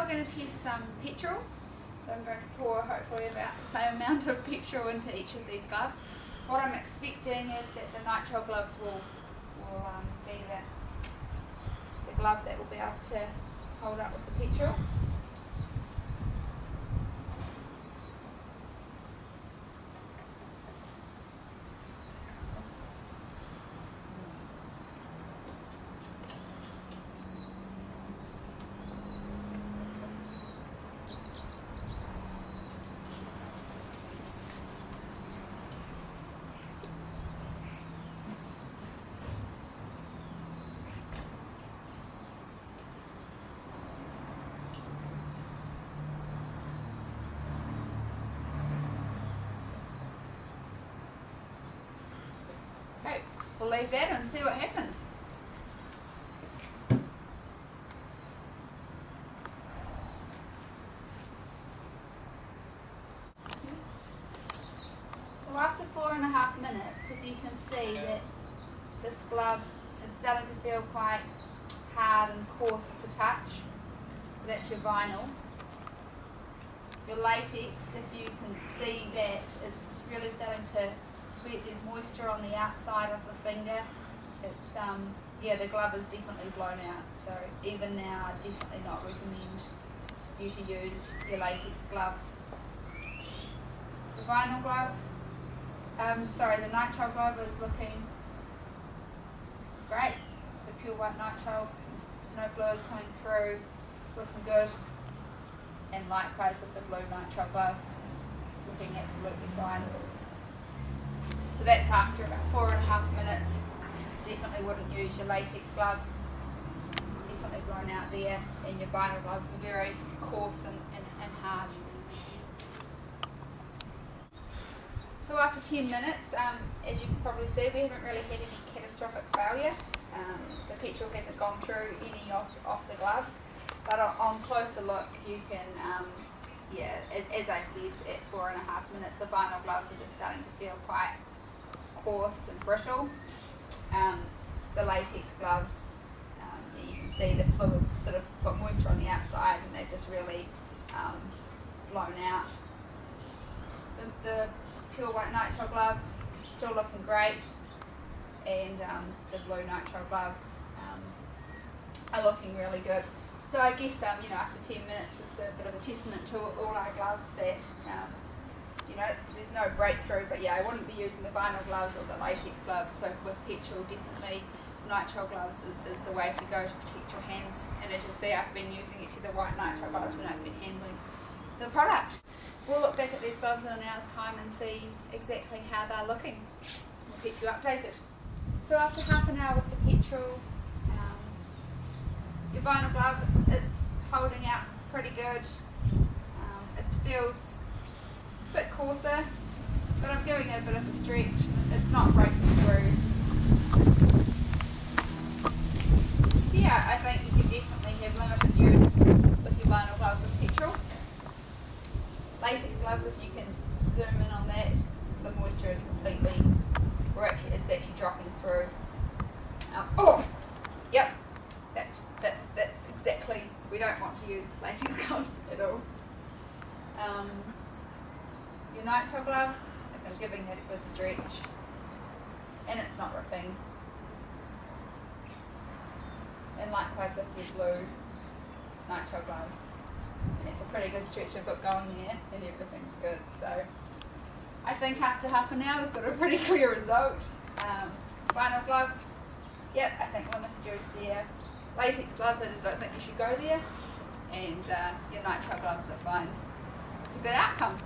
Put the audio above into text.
going to test some petrol. So I'm going to pour hopefully about the same amount of petrol into each of these gloves. What I'm expecting is that the nitrile gloves will be the glove that will be able to hold up with the petrol. Okay, we'll leave that and see what happens. So after 4.5 minutes, if you can see that this glove is starting to feel quite hard and coarse to touch, that's your vinyl. Your latex, if you can see that it's really starting to sweat, there's moisture on the outside of the finger. It's yeah, the glove is definitely blown out. So even now, I definitely not recommend you to use your latex gloves. The vinyl glove, the nitrile glove is looking great. So pure white nitrile, no fluids coming through, looking good. And likewise with the blue nitrile gloves, looking absolutely fine. So that's after about 4.5 minutes. Definitely wouldn't use your latex gloves. Definitely blown out there, and your vinyl gloves are very coarse and hard. So after 10 minutes, as you can probably see, we haven't really had any catastrophic failure. The petrol hasn't gone through any of the gloves. But on closer look, you can, as I said, at 4.5 minutes, the vinyl gloves are just starting to feel quite coarse and brittle. The latex gloves, you can see the fluid sort of got moisture on the outside, and they've just really blown out. The pure white nitrile gloves still looking great, and the blue nitrile gloves are looking really good. So I guess, after 10 minutes, it's a bit of a testament to all our gloves that, there's no breakthrough, but yeah, I wouldn't be using the vinyl gloves or the latex gloves. So with petrol, definitely nitrile gloves is the way to go to protect your hands. And as you'll see, I've been using actually the white nitrile gloves when I've been handling the product. We'll look back at these gloves in an hour's time and see exactly how they're looking. We'll keep you updated. So after half an hour with the petrol, your vinyl glove, it's holding out pretty good. It feels a bit coarser, but I'm giving it a bit of a stretch. It's not breaking through. So yeah, I think you could definitely have limited use with your vinyl gloves with petrol. Latex gloves, if you can zoom in on that, the moisture is completely, it's actually dropping through. Yep. That's exactly, we don't want to use latex gloves at all. Your nitrile gloves, if I'm giving it a good stretch, and it's not ripping. And likewise with your blue nitrile gloves, and it's a pretty good stretch I've got going there, and everything's good. So I think after half an hour we've got a pretty clear result. Vinyl gloves, yep, I think limited use there. Latex gloves, I just don't think you should go there, and your nitrile gloves are fine. It's a good outcome.